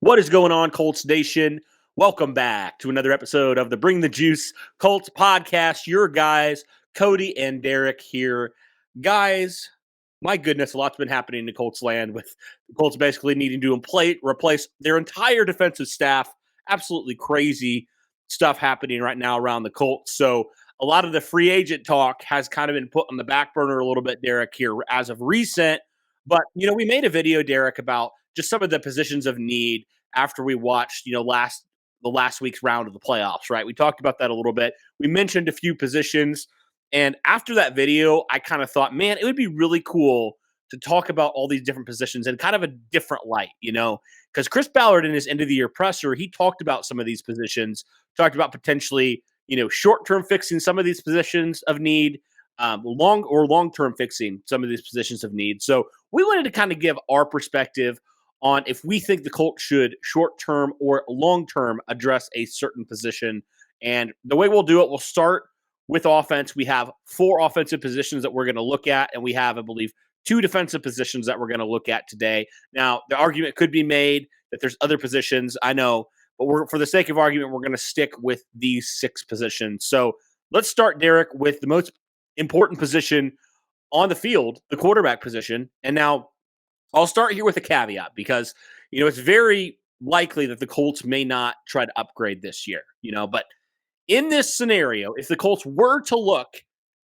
What is going on, Colts Nation? Welcome back to another episode of the Bring the Juice Colts podcast. Your guys, Cody and Derek here. Guys, my goodness, a lot's been happening in Colts land with the Colts basically needing to replace their entire defensive staff. Absolutely crazy stuff happening right now around the Colts. So a lot of the free agent talk has kind of been put on the back burner a little bit, Derek, here as of recent. But, we made a video, Derek, about just some of the positions of need after we watched, the last week's round of the playoffs, right? We talked about that a little bit. We mentioned a few positions. And after that video, I kind of thought, man, it would be really cool to talk about all these different positions in kind of a different light, because Chris Ballard in his end of the year presser, he talked about some of these positions, talked about potentially, short-term fixing some of these positions of need, long-term fixing some of these positions of need. So we wanted to kind of give our perspective on if we think the Colts should short-term or long-term address a certain position. And the way we'll do it, we'll start with offense. We have 4 offensive positions that we're going to look at, and we have, I believe, 2 defensive positions that we're going to look at today. Now, the argument could be made that there's other positions, I know, but for the sake of argument, we're going to stick with these 6 positions. So let's start, Derek, with the most important position on the field, the quarterback position. And now I'll start here with a caveat because, it's very likely that the Colts may not try to upgrade this year, but in this scenario, if the Colts were to look,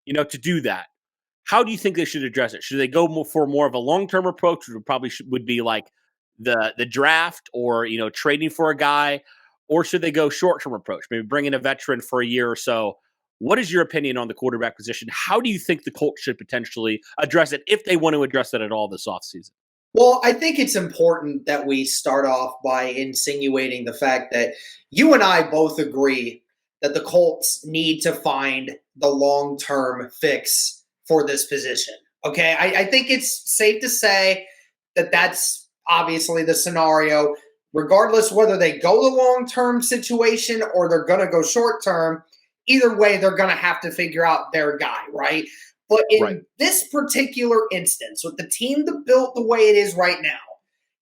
to do that, how do you think they should address it? Should they go for more of a long-term approach, which would be like the draft or, trading for a guy, or should they go short-term approach, maybe bring in a veteran for a year or so? What is your opinion on the quarterback position? How do you think the Colts should potentially address it if they want to address it at all this offseason? Well, I think it's important that we start off by insinuating the fact that you and I both agree that the Colts need to find the long-term fix for this position. Okay, I think it's safe to say that that's obviously the scenario. Regardless whether they go the long-term situation or they're going to go short-term, either way, they're going to have to figure out their guy, right? But in this particular instance, with the team built the way it is right now,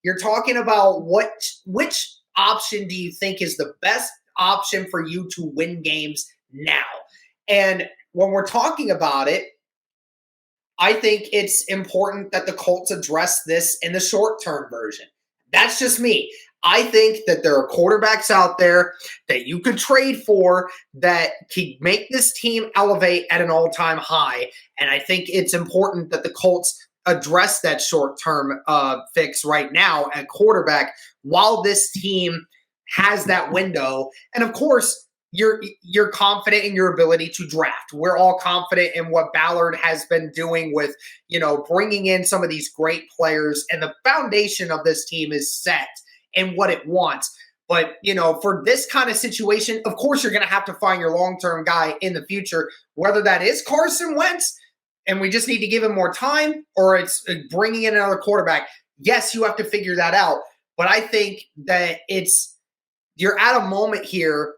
you're talking about which option do you think is the best option for you to win games now? And when we're talking about it, I think it's important that the Colts address this in the short-term version. That's just me. I think that there are quarterbacks out there that you could trade for that could make this team elevate at an all-time high. And I think it's important that the Colts address that short-term fix right now at quarterback while this team has that window. And of course, you're confident in your ability to draft. We're all confident in what Ballard has been doing with, bringing in some of these great players, and the foundation of this team is set and what it wants. But, for this kind of situation, of course, you're going to have to find your long-term guy in the future, whether that is Carson Wentz, and we just need to give him more time, or it's bringing in another quarterback. Yes, you have to figure that out. But I think that you're at a moment here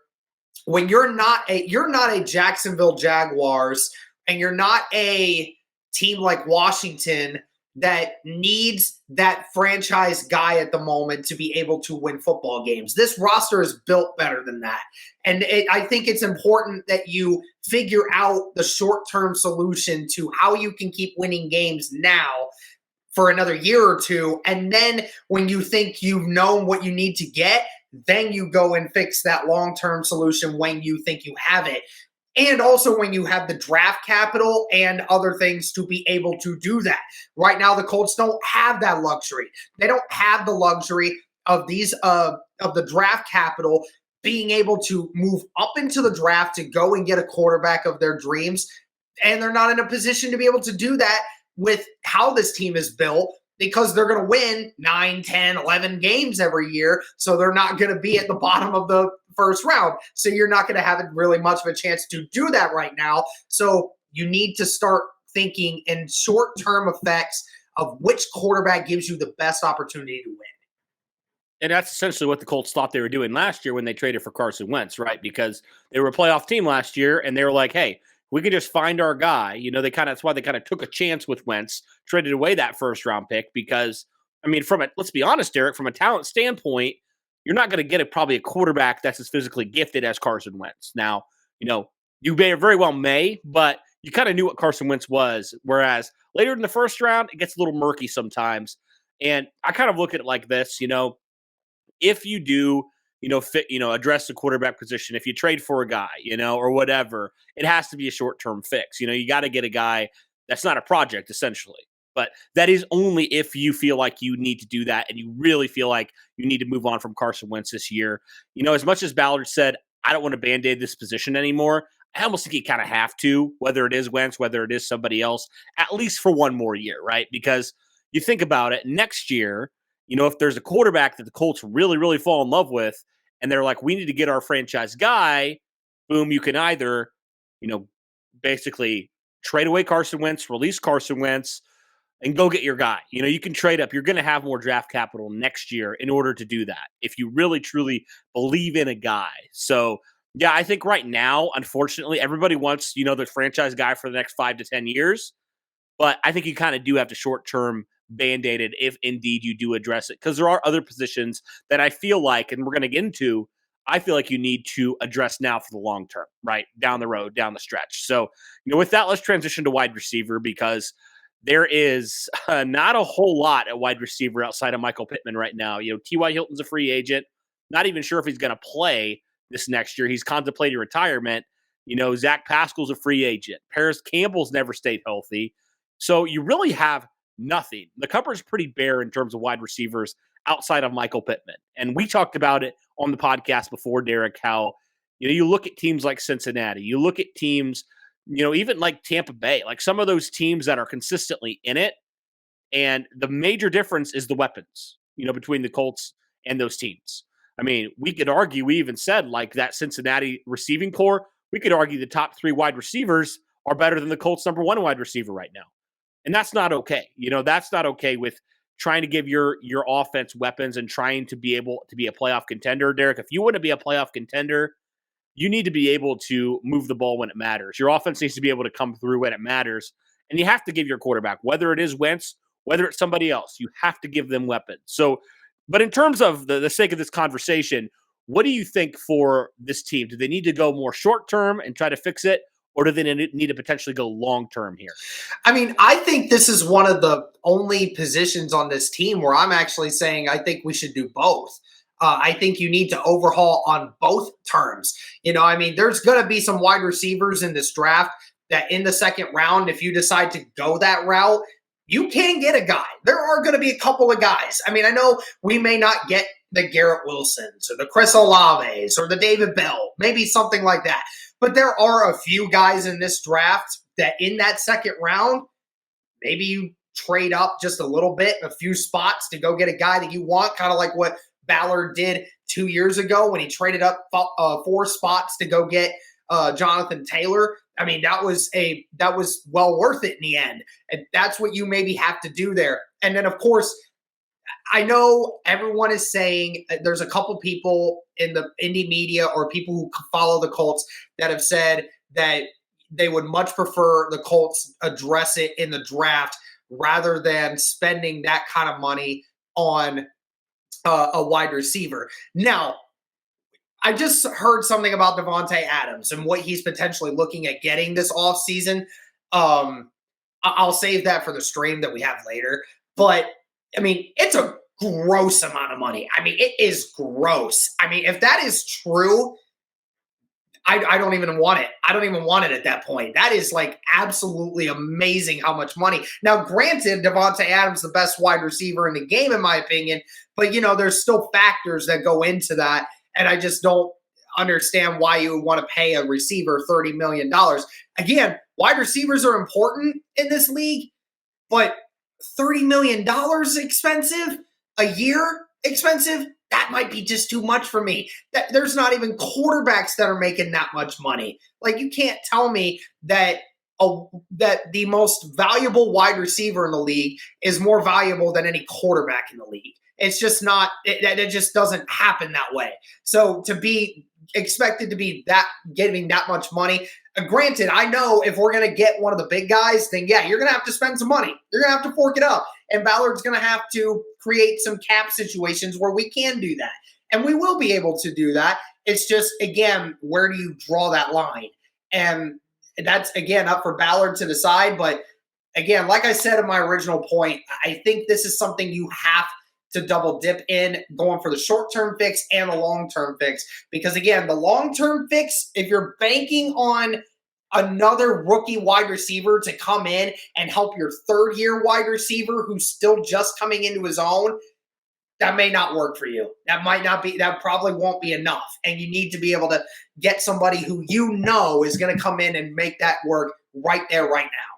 when you're not a Jacksonville Jaguars, and you're not a team like Washington that needs that franchise guy at the moment to be able to win football games. This roster is built better than that. And I think it's important that you figure out the short-term solution to how you can keep winning games now for another year or two. And then when you think you've known what you need to get, then you go and fix that long-term solution when you think you have it. And also when you have the draft capital and other things to be able to do that. Right now, the Colts don't have that luxury. They don't have the luxury of the draft capital being able to move up into the draft to go and get a quarterback of their dreams. And they're not in a position to be able to do that with how this team is built, because they're going to win 9, 10, 11 games every year. So they're not going to be at the bottom of the first round. So you're not going to have really much of a chance to do that right now. So you need to start thinking in short-term effects of which quarterback gives you the best opportunity to win. And that's essentially what the Colts thought they were doing last year when they traded for Carson Wentz, right? Because they were a playoff team last year, and they were like, hey, we could just find our guy. That's why they kind of took a chance with Wentz, traded away that first-round pick because, let's be honest, Derek, from a talent standpoint, you're not going to get probably a quarterback that's as physically gifted as Carson Wentz. Now, you very well may, but you kind of knew what Carson Wentz was. Whereas later in the first round, it gets a little murky sometimes. And I kind of look at it like this, if you do, address the quarterback position, if you trade for a guy, or whatever, it has to be a short-term fix. You got to get a guy that's not a project, essentially. But that is only if you feel like you need to do that and you really feel like you need to move on from Carson Wentz this year. As much as Ballard said, I don't want to Band-Aid this position anymore, I almost think you kind of have to, whether it is Wentz, whether it is somebody else, at least for one more year, right? Because you think about it, next year, if there's a quarterback that the Colts really, really fall in love with, and they're like, we need to get our franchise guy, boom, you can either, basically trade away Carson Wentz, release Carson Wentz, and go get your guy. You can trade up. You're going to have more draft capital next year in order to do that if you really, truly believe in a guy. So, yeah, I think right now, unfortunately, everybody wants, the franchise guy for the next 5 to 10 years. But I think you kind of do have to short-term Band-Aid it if indeed you do address it. Because there are other positions that I feel like, and we're going to get into, I feel like you need to address now for the long term, right? Down the road, down the stretch. So, with that, let's transition to wide receiver because there is not a whole lot at wide receiver outside of Michael Pittman right now. T.Y. Hilton's a free agent. Not even sure if he's going to play this next year. He's contemplating retirement. Zach Pascal's a free agent. Paris Campbell's never stayed healthy. So you really have nothing. The cupboard's pretty bare in terms of wide receivers outside of Michael Pittman. And we talked about it on the podcast before, Derek, how, you look at teams like Cincinnati, you look at teams, even like Tampa Bay, like some of those teams that are consistently in it. And the major difference is the weapons, between the Colts and those teams. I mean, we could argue, we even said like that Cincinnati receiving core, we could argue the top 3 wide receivers are better than the Colts' number 1 wide receiver right now. And that's not okay. That's not okay with trying to give your offense weapons and trying to be able to be a playoff contender. Derek, if you want to be a playoff contender, you need to be able to move the ball when it matters. Your offense needs to be able to come through when it matters. And you have to give your quarterback, whether it is Wentz, whether it's somebody else, you have to give them weapons. So, but in terms of the sake of this conversation, what do you think for this team? Do they need to go more short-term and try to fix it? Or do they need to potentially go long-term here? I mean, I think this is one of the only positions on this team where I'm actually saying I think we should do both. I think you need to overhaul on both terms. There's going to be some wide receivers in this draft that in the second round, if you decide to go that route, you can get a guy. There are going to be a couple of guys. I know we may not get the Garrett Wilsons or the Chris Olaves or the David Bell, maybe something like that. But there are a few guys in this draft that in that second round, maybe you trade up just a little bit, a few spots to go get a guy that you want, kind of like what Ballard did 2 years ago when he traded up 4 spots to go get Jonathan Taylor. That was well worth it in the end. And that's what you maybe have to do there. And then, of course, I know everyone is saying there's a couple people in the indie media or people who follow the Colts that have said that they would much prefer the Colts address it in the draft rather than spending that kind of money on a wide receiver. Now, I just heard something about Devontae Adams and what he's potentially looking at getting this offseason. I'll save that for the stream that we have later. But, it's a gross amount of money. It is gross. If that is true, I don't even want it. I don't even want it at that point. That is like absolutely amazing how much money. Now, granted, Devontae Adams the best wide receiver in the game, in my opinion, but there's still factors that go into that, and I just don't understand why you would want to pay a receiver $30 million. Again, wide receivers are important in this league, but $30 million expensive, a year expensive, that might be just too much for me. There's not even quarterbacks that are making that much money. Like, you can't tell me that that the most valuable wide receiver in the league is more valuable than any quarterback in the league. It's just not, it just doesn't happen that way. So to be expected to be getting that much money, granted, I know if we're going to get one of the big guys, then yeah, you're going to have to spend some money. You're going to have to fork it up. And Ballard's going to have to create some cap situations where we can do that. And we will be able to do that. It's just, again, where do you draw that line? And that's, again, up for Ballard to decide. But again, like I said in my original point, I think this is something you have to double dip in, going for the short-term fix and the long-term fix. Because again, the long-term fix, if you're banking on another rookie wide receiver to come in and help your third-year wide receiver who's still just coming into his own, that may not work for you. That probably won't be enough. And you need to be able to get somebody who you know is going to come in and make that work right there, right now.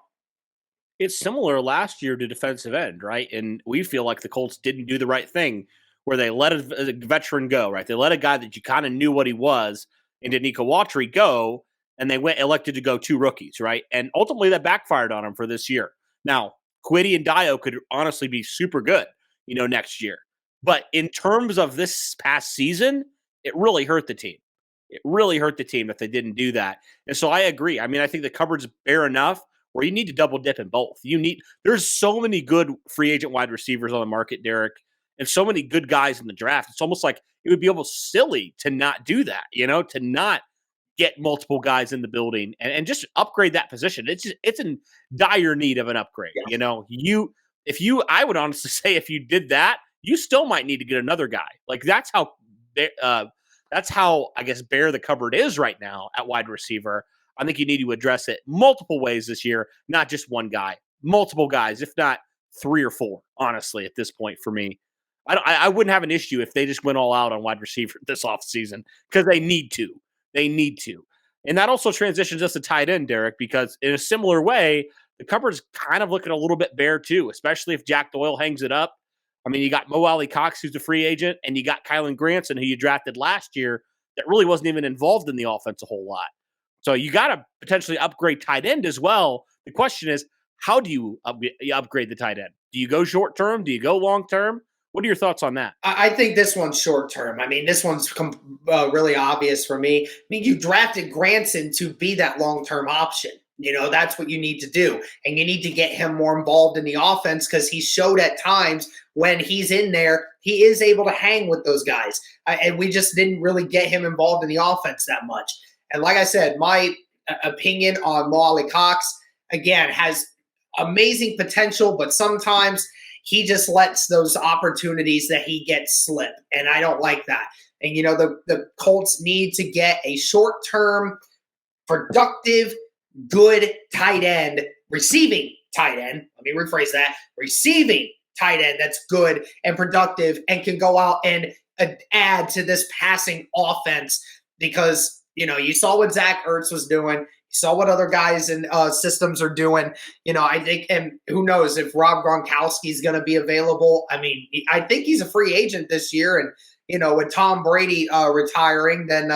It's similar last year to defensive end, right? And we feel like the Colts didn't do the right thing where they let a veteran go, right? They let a guy that you kind of knew what he was into Nico Watry go, and they elected to go 2 rookies, right? And ultimately that backfired on him for this year. Now, Kwity and Dio could honestly be super good, next year. But in terms of this past season, it really hurt the team. It really hurt the team if they didn't do that. And so I agree. I mean, I think the cupboard's bare enough where you need to double dip in both. There's so many good free agent wide receivers on the market, Derek, and so many good guys in the draft. It's almost like it would be almost silly to not do that, to not get multiple guys in the building and just upgrade that position. It's in dire need of an upgrade. Yeah. I would honestly say if you did that, you still might need to get another guy. Like that's how I guess bare the cupboard is right now at wide receiver. I think you need to address it multiple ways this year, not just one guy, multiple guys, if not 3 or 4, honestly, at this point for me. I wouldn't have an issue if they just went all out on wide receiver this offseason because they need to. They need to. And that also transitions us to tight end, Derek, because in a similar way, the cupboard's kind of looking a little bit bare too, especially if Jack Doyle hangs it up. I mean, you got Mo Alley Cox, who's a free agent, and you got Kylan Granson, who you drafted last year, that really wasn't even involved in the offense a whole lot. So you got to potentially upgrade tight end as well. The question is, how do you upgrade the tight end? Do you go short term? Do you go long term? What are your thoughts on that? I think this one's short term. I mean, this one's really obvious for me. I mean, you drafted Granson to be that long term option. That's what you need to do. And you need to get him more involved in the offense because he showed at times when he's in there, he is able to hang with those guys. And we just didn't really get him involved in the offense that much. And like I said, my opinion on Mo Alley Cox, again, has amazing potential, but sometimes he just lets those opportunities that he gets slip. And I don't like that. And, the Colts need to get a short-term, productive, good tight end, receiving tight end. Let me rephrase that. Receiving tight end that's good and productive and can go out and add to this passing offense because, you saw what Zach Ertz was doing. You saw what other guys in systems are doing. I think, and who knows if Rob Gronkowski is going to be available. I mean, I think he's a free agent this year. And, with Tom Brady retiring, then,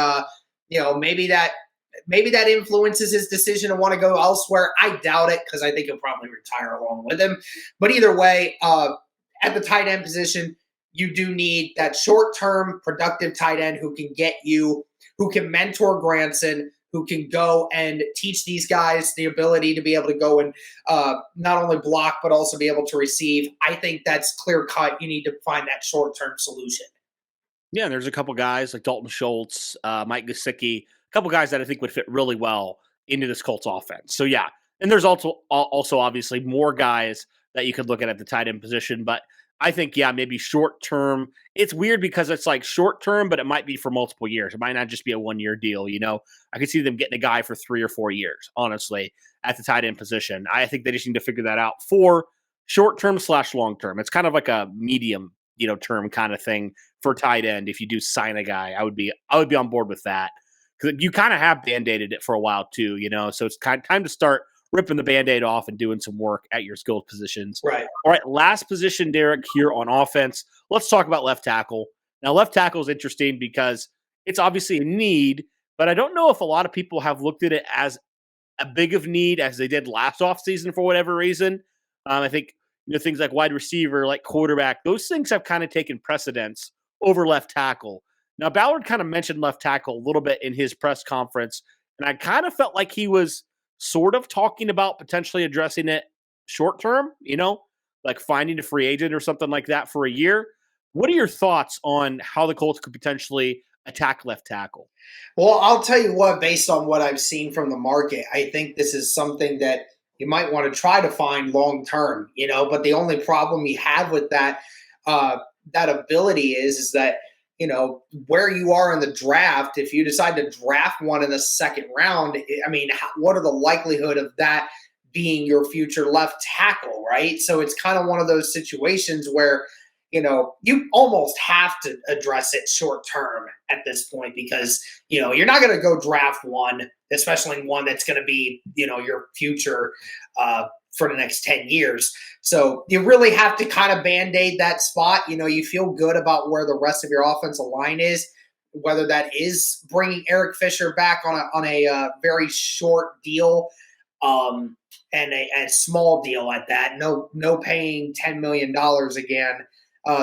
maybe that influences his decision to want to go elsewhere. I doubt it because I think he'll probably retire along with him. But either way, at the tight end position, you do need that short-term productive tight end who can mentor Granson, who can go and teach these guys the ability to be able to go and not only block but also be able to receive. I think that's clear-cut. You need to find that short-term solution. Yeah, there's a couple guys like Dalton Schultz, Mike Gesicki, a couple guys that I think would fit really well into this Colts offense. So yeah, and there's also obviously more guys that you could look at the tight end position, but I think, yeah, maybe short term. It's weird because it's like short term, but it might be for multiple years. It might not just be a 1-year deal. I could see them getting a guy for 3 or 4 years, honestly, at the tight end position. I think they just need to figure that out for short term / long term. It's kind of like a medium, term kind of thing for tight end. If you do sign a guy, I would be on board with that because you kind of have band-aided it for a while too, so it's time to start ripping the Band-Aid off and doing some work at your skilled positions. Right. All right, last position, Derek, here on offense. Let's talk about left tackle. Now, left tackle is interesting because it's obviously a need, but I don't know if a lot of people have looked at it as a big of need as they did last offseason for whatever reason. I think things like wide receiver, like quarterback, those things have kind of taken precedence over left tackle. Now, Ballard kind of mentioned left tackle a little bit in his press conference, and I kind of felt like he was sort of talking about potentially addressing it short term, like finding a free agent or something like that for a year. What are your thoughts on how the Colts could potentially attack left tackle? Well, I'll tell you what, based on what I've seen from the market, I think this is something that you might want to try to find long term, but the only problem you have with that ability is that, where you are in the draft, if you decide to draft one in the second round, I mean, what are the likelihood of that being your future left tackle, right? So it's kind of one of those situations where, you almost have to address it short term at this point because, you're not going to go draft one, especially one that's going to be, your future for the next 10 years. So you really have to kind of band-aid that spot. You feel good about where the rest of your offensive line is, whether that is bringing Eric Fisher back on a very short deal and a small deal at that. No paying $10 million again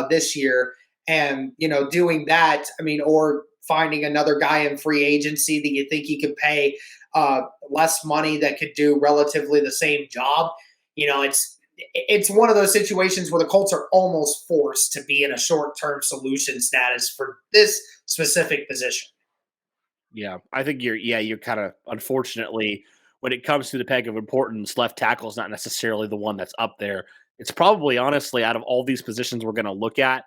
this year. And, doing that, or finding another guy in free agency that you think you could pay less money that could do relatively the same job. It's one of those situations where the Colts are almost forced to be in a short-term solution status for this specific position. Yeah, I think you're kind of, unfortunately, when it comes to the peg of importance, left tackle is not necessarily the one that's up there. It's probably, honestly, out of all these positions we're going to look at,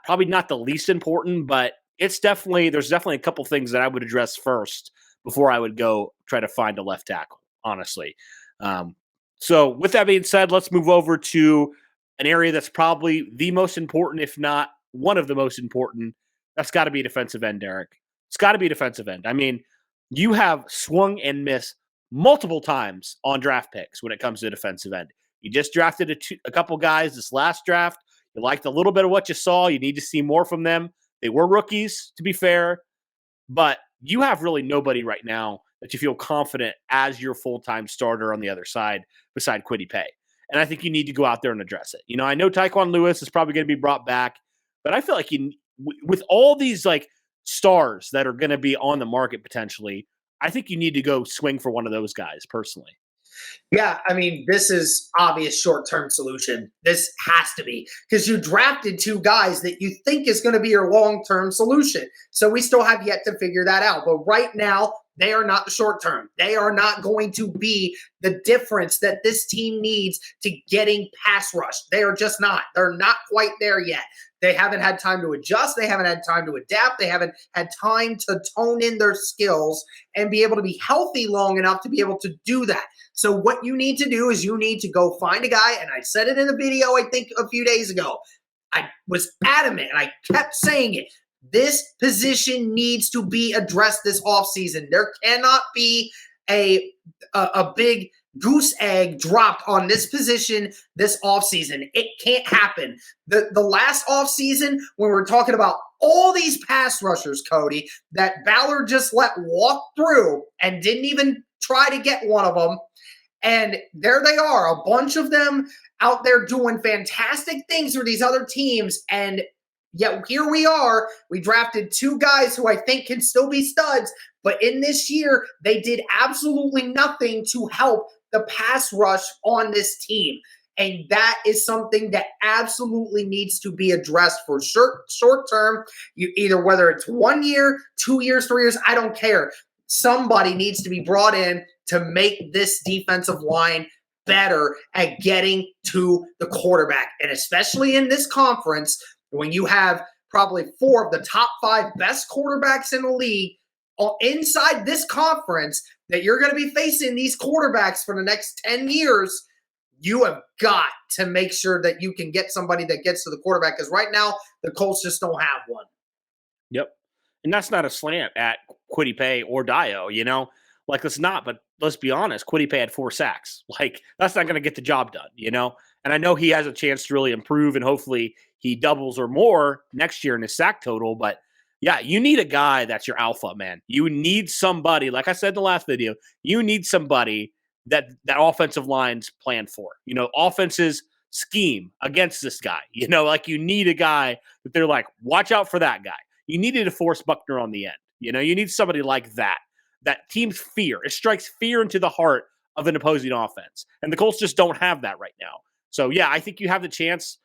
probably not the least important, but there's definitely a couple things that I would address first before I would go try to find a left tackle, honestly. So with that being said, let's move over to an area that's probably the most important, if not one of the most important. That's got to be defensive end, Derek. It's got to be defensive end. I mean, you have swung and missed multiple times on draft picks when it comes to defensive end. You just drafted a couple guys this last draft. You liked a little bit of what you saw. You need to see more from them. They were rookies, to be fair, but you have really nobody right now that you feel confident as your full-time starter on the other side beside Kwity Paye. And I think you need to go out there and address it. I know Tyquan Lewis is probably going to be brought back, but I feel like with all these stars that are going to be on the market potentially, I think you need to go swing for one of those guys personally. Yeah, this is obvious short-term solution. This has to be because you drafted two guys that you think is going to be your long-term solution. So we still have yet to figure that out. But right now, they are not the short-term. They are not going to be the difference that this team needs to getting pass rush. They are just not. They're not quite there yet. They haven't had time to adjust. They haven't had time to adapt. They haven't had time to tone in their skills and be able to be healthy long enough to be able to do that. So what you need to do is you need to go find a guy, and I said it in a video, I think, a few days ago. I was adamant, and I kept saying it. This position needs to be addressed this offseason. There cannot be a big goose egg dropped on this position this offseason. It can't happen. The last offseason, when we're talking about all these pass rushers, Cody, that Ballard just let walk through and didn't even try to get one of them, and there they are, a bunch of them out there doing fantastic things for these other teams, and yet here we are. We drafted two guys who I think can still be studs, but in this year, they did absolutely nothing to help the pass rush on this team. And that is something that absolutely needs to be addressed for short term. Whether it's 1 year, 2 years, 3 years, I don't care. Somebody needs to be brought in to make this defensive line better at getting to the quarterback. And especially in this conference, when you have probably 4 of the top 5 best quarterbacks in the league inside this conference, that you're going to be facing these quarterbacks for the next 10 years, you have got to make sure that you can get somebody that gets to the quarterback, because right now the Colts just don't have one. Yep. And that's not a slant at Kwity Paye or Dio, it's not, but let's be honest, Kwity Paye had 4 sacks. That's not going to get the job done, And I know he has a chance to really improve, and hopefully he doubles or more next year in his sack total. But yeah, you need a guy that's your alpha, man. You need somebody, like I said in the last video, you need somebody that offensive line's planned for. Offenses scheme against this guy. You need a guy that they're like, watch out for that guy. You needed to force Buckner on the end. You need somebody like that. That team's fear. It strikes fear into the heart of an opposing offense. And the Colts just don't have that right now. So, yeah, I think you have the chance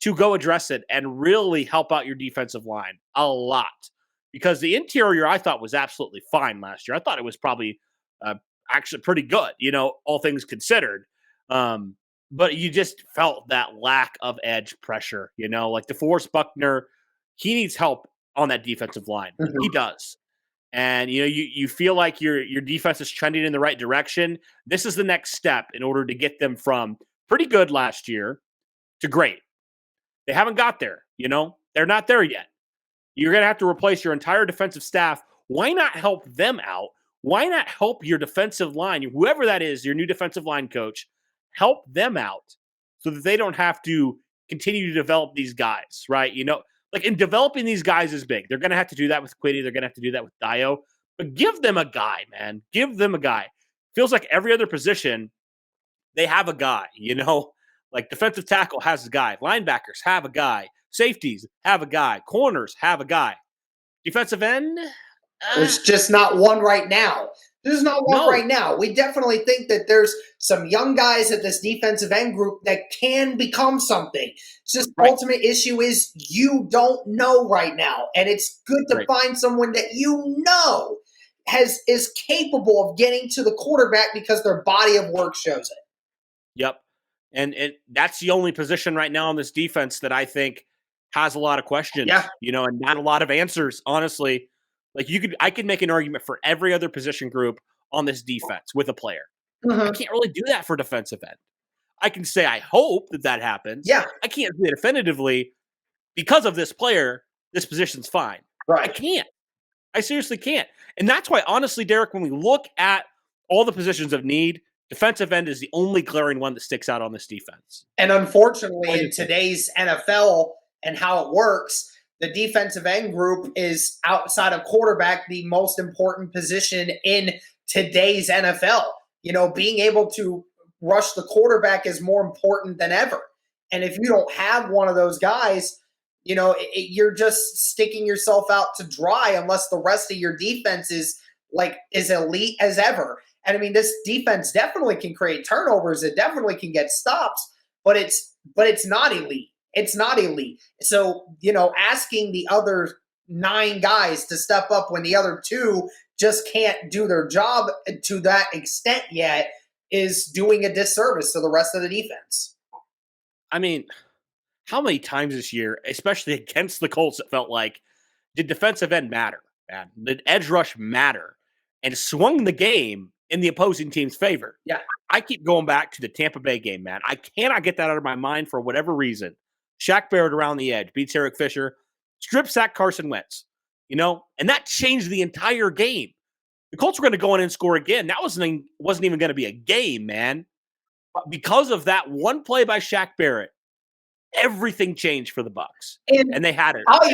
to go address it and really help out your defensive line a lot. Because the interior, I thought, was absolutely fine last year. I thought it was probably actually pretty good, all things considered. But you just felt that lack of edge pressure, like DeForest Buckner, he needs help on that defensive line. Mhm. He does. And, you feel like your defense is trending in the right direction. This is the next step in order to get them from pretty good last year to great. They haven't got there, They're not there yet. You're going to have to replace your entire defensive staff. Why not help them out? Why not help your defensive line, whoever that is, your new defensive line coach, help them out so that they don't have to continue to develop these guys, right? Like in developing these guys is big. They're going to have to do that with Quiddy. They're going to have to do that with Dio. But give them a guy, man. Give them a guy. Feels like every other position, they have a guy, Like defensive tackle has a guy. Linebackers have a guy. Safeties have a guy. Corners have a guy. Defensive end? There's just not one right now. There's not one No. right now. We definitely think that there's some young guys at this defensive end group that can become something. It's just the ultimate issue is you don't know right now. And it's good to find someone that is capable of getting to the quarterback because their body of work shows it. Yep. And that's the only position right now on this defense that I think has a lot of questions, and not a lot of answers, honestly. Like I could make an argument for every other position group on this defense with a player. Mm-hmm. I can't really do that for defensive end. I can say I hope that happens. Yeah. I can't say definitively because of this player, this position's fine. Right. I can't. I seriously can't. And that's why, honestly, Derek, when we look at all the positions of need, defensive end is the only glaring one that sticks out on this defense. And unfortunately, in today's NFL and how it works, the defensive end group is, outside of quarterback, the most important position in today's NFL. Being able to rush the quarterback is more important than ever. And if you don't have one of those guys, you're just sticking yourself out to dry unless the rest of your defense is elite as ever. And I mean, this defense definitely can create turnovers. It definitely can get stops, but it's not elite. It's not elite. So, asking the other 9 guys to step up when the other 2 just can't do their job to that extent yet is doing a disservice to the rest of the defense. I mean, how many times this year, especially against the Colts, it felt like, did defensive end matter, man? Did edge rush matter? And swung the game in the opposing team's favor. Yeah. I keep going back to the Tampa Bay game, man. I cannot get that out of my mind for whatever reason. Shaq Barrett around the edge, beats Eric Fisher, strip sack Carson Wentz, and that changed the entire game. The Colts were going to go in and score again. That wasn't even going to be a game, man. But because of that one play by Shaq Barrett, everything changed for the Bucs, and they had it. I'll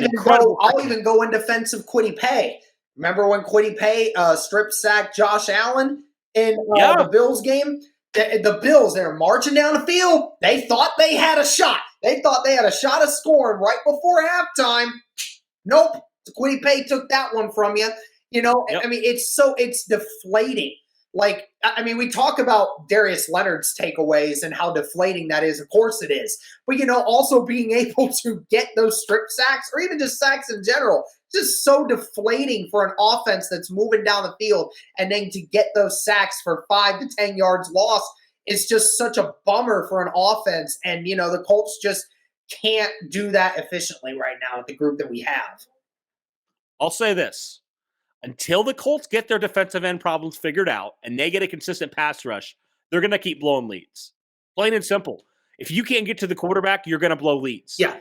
even go in defense of Kwity Paye. Remember when Kwity Paye strip sacked Josh Allen in the Bills game? The Bills, they were marching down the field. They thought they had a shot. They thought they had a shot of scoring right before halftime. Nope. Kwity Paye took that one from you. I mean, it's deflating. We talk about Darius Leonard's takeaways and how deflating that is. Of course it is. But, also being able to get those strip sacks or even just sacks in general, just so deflating for an offense that's moving down the field. And then to get those sacks for 5 to 10 yards lost is just such a bummer for an offense. And, the Colts just can't do that efficiently right now with the group that we have. I'll say this. Until the Colts get their defensive end problems figured out and they get a consistent pass rush, they're going to keep blowing leads. Plain and simple. If you can't get to the quarterback, you're going to blow leads. Yeah.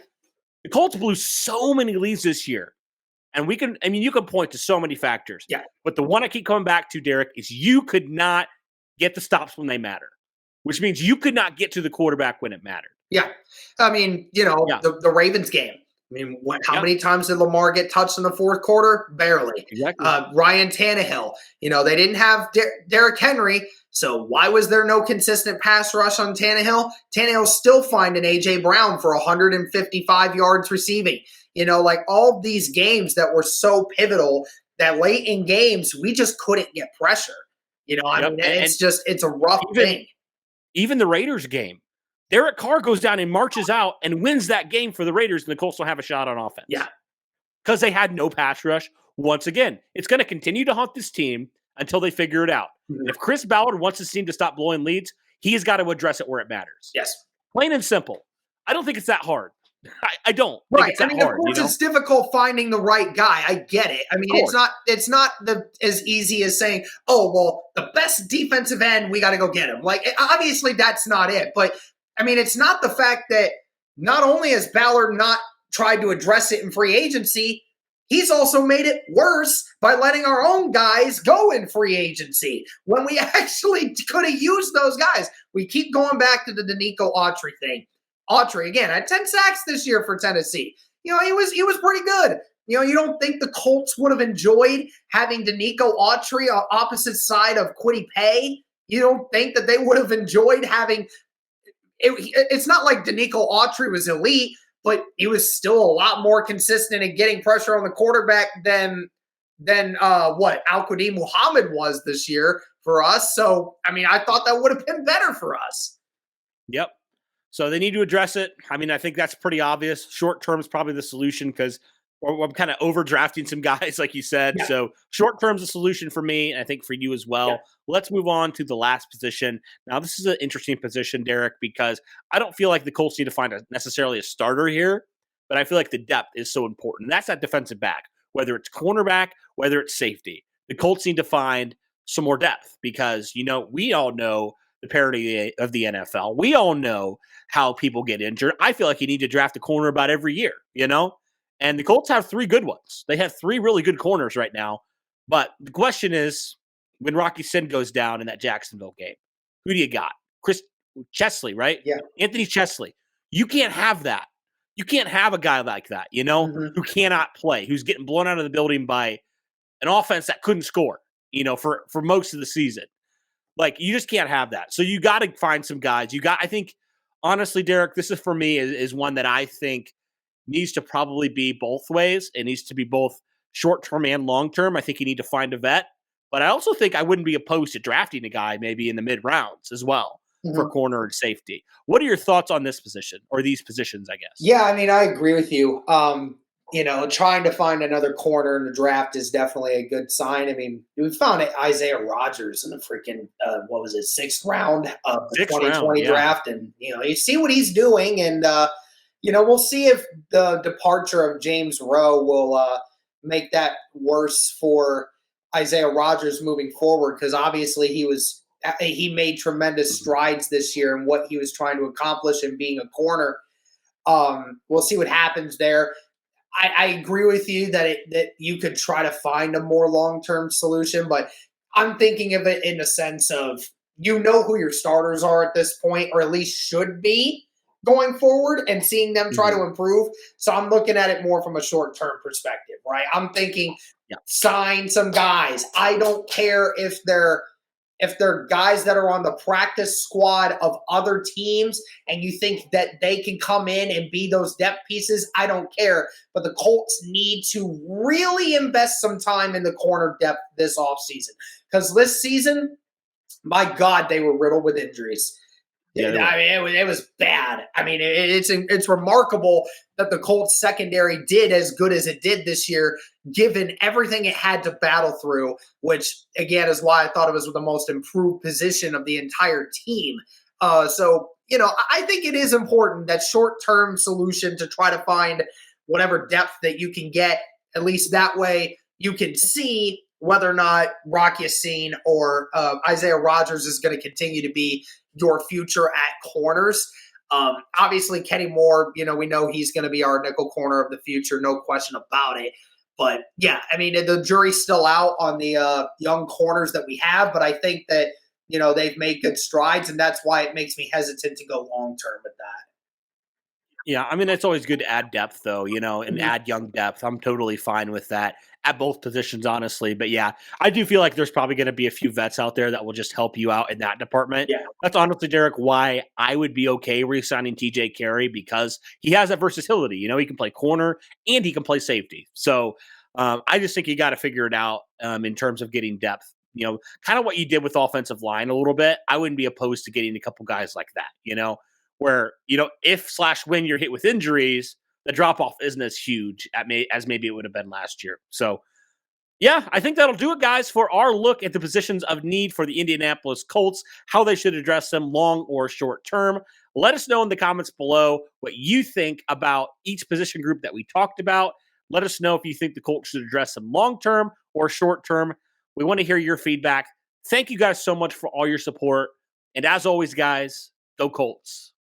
The Colts blew so many leads this year. And you can point to so many factors. Yeah. But the one I keep coming back to, Derek, is you could not get the stops when they matter, which means you could not get to the quarterback when it mattered. Yeah. I mean, the Ravens game. I mean, how many times did Lamar get touched in the fourth quarter? Barely. Exactly. Ryan Tannehill. They didn't have Derrick Henry, so why was there no consistent pass rush on Tannehill? Tannehill's still finding A.J. Brown for 155 yards receiving. All these games that were so pivotal that late in games, we just couldn't get pressure. It's a rough thing. Even the Raiders game. Derek Carr goes down and marches out and wins that game for the Raiders, and the Colts don't have a shot on offense. Yeah. Because they had no pass rush. Once again, it's going to continue to haunt this team until they figure it out. Mhm. And if Chris Ballard wants his team to stop blowing leads, he's got to address it where it matters. Yes. Plain and simple. I don't think it's that hard. I don't Right. think it's that I mean, hard. of course, it's difficult finding the right guy. I get it. I mean, it's not as easy as saying, "Oh, well, the best defensive end, we got to go get him." Like, obviously, that's not it. But I mean, it's not the fact that not only has Ballard not tried to address it in free agency, he's also made it worse by letting our own guys go in free agency when we actually could have used those guys. We keep going back to the Danico Autry thing. Autry, again, had 10 sacks this year for Tennessee. You know, he was pretty good. You know, you don't think the Colts would have enjoyed having Danico Autry on opposite side of Kwity Paye? You don't think that they would have enjoyed having it's not like Danico Autry was elite, but he was still a lot more consistent in getting pressure on the quarterback than what Al-Quadin Muhammad was this year for us. So, I mean, I thought that would have been better for us. Yep. So they need to address it. I mean, I think that's pretty obvious. Short term is probably the solution because I'm kind of overdrafting some guys, like you said. Yeah. So short term is a solution for me, and I think for you as well. Yeah. Let's move on to the last position. Now, this is an interesting position, Derek, because I don't feel like the Colts need to find necessarily a starter here, but I feel like the depth is so important. And that's that defensive back, whether it's cornerback, whether it's safety. The Colts need to find some more depth because, you know, we all know the parity of the NFL. We all know how people get injured. I feel like you need to draft a corner about every year, you know? And the Colts have 3 good ones. They have 3 really good corners right now. But the question is, when Rocky Sin goes down in that Jacksonville game, who do you got? Chris Chesley, right? Yeah. Anthony Chesley. You can't have that. You can't have a guy like that, you know, who cannot play, who's getting blown out of the building by an offense that couldn't score, you know, for most of the season. Like, you just can't have that. So you got to find some guys. I think, honestly, Derek, this is for me is one that I think needs to probably be both ways. It needs to be both short-term and long-term. I think you need to find a vet. But I also think I wouldn't be opposed to drafting a guy maybe in the mid-rounds as well for corner and safety. What are your thoughts on this position or these positions, I guess? Yeah, I mean, I agree with you. You know, trying to find another corner in the draft is definitely a good sign. I mean, we found Isaiah Rodgers in the freaking, 6th round of the 2020 draft. And, you know, you see what he's doing. And, you know, we'll see if the departure of James Rowe will make that worse for Isaiah Rodgers moving forward. Because obviously he made tremendous strides this year in what he was trying to accomplish in being a corner. We'll see what happens there. I agree with you that you could try to find a more long-term solution, but I'm thinking of it in the sense of, you know, who your starters are at this point, or at least should be going forward, and seeing them try to improve. So I'm looking at it more from a short-term perspective, right? I'm thinking sign some guys. I don't care if they're guys that are on the practice squad of other teams and you think that they can come in and be those depth pieces, I don't care. But the Colts need to really invest some time in the corner depth this offseason. Because this season, my God, they were riddled with injuries. Yeah, I mean, it was bad. I mean, it's remarkable that the Colts secondary did as good as it did this year, given everything it had to battle through, which, again, is why I thought it was the most improved position of the entire team. So, you know, I think it is important, that short-term solution, to try to find whatever depth that you can get. At least that way you can see whether or not Rocky Sin or Isaiah Rodgers is going to continue to be your future at corners. Obviously, Kenny Moore, you know, we know he's going to be our nickel corner of the future, no question about it. But, yeah, I mean, the jury's still out on the young corners that we have, but I think that, you know, they've made good strides, and that's why it makes me hesitant to go long-term with that. Yeah, I mean, it's always good to add depth, though, you know, and add young depth. I'm totally fine with that at both positions, honestly. But, yeah, I do feel like there's probably going to be a few vets out there that will just help you out in that department. Yeah. That's honestly, Derek, why I would be okay re-signing TJ Carey, because he has that versatility. You know, he can play corner and he can play safety. So I just think you got to figure it out in terms of getting depth. You know, kind of what you did with offensive line a little bit. I wouldn't be opposed to getting a couple guys like that, you know, where, if/when you're hit with injuries, the drop-off isn't as huge as maybe it would have been last year. So, yeah, I think that'll do it, guys, for our look at the positions of need for the Indianapolis Colts, how they should address them long or short term. Let us know in the comments below what you think about each position group that we talked about. Let us know if you think the Colts should address them long term or short term. We want to hear your feedback. Thank you guys so much for all your support. And as always, guys, go Colts.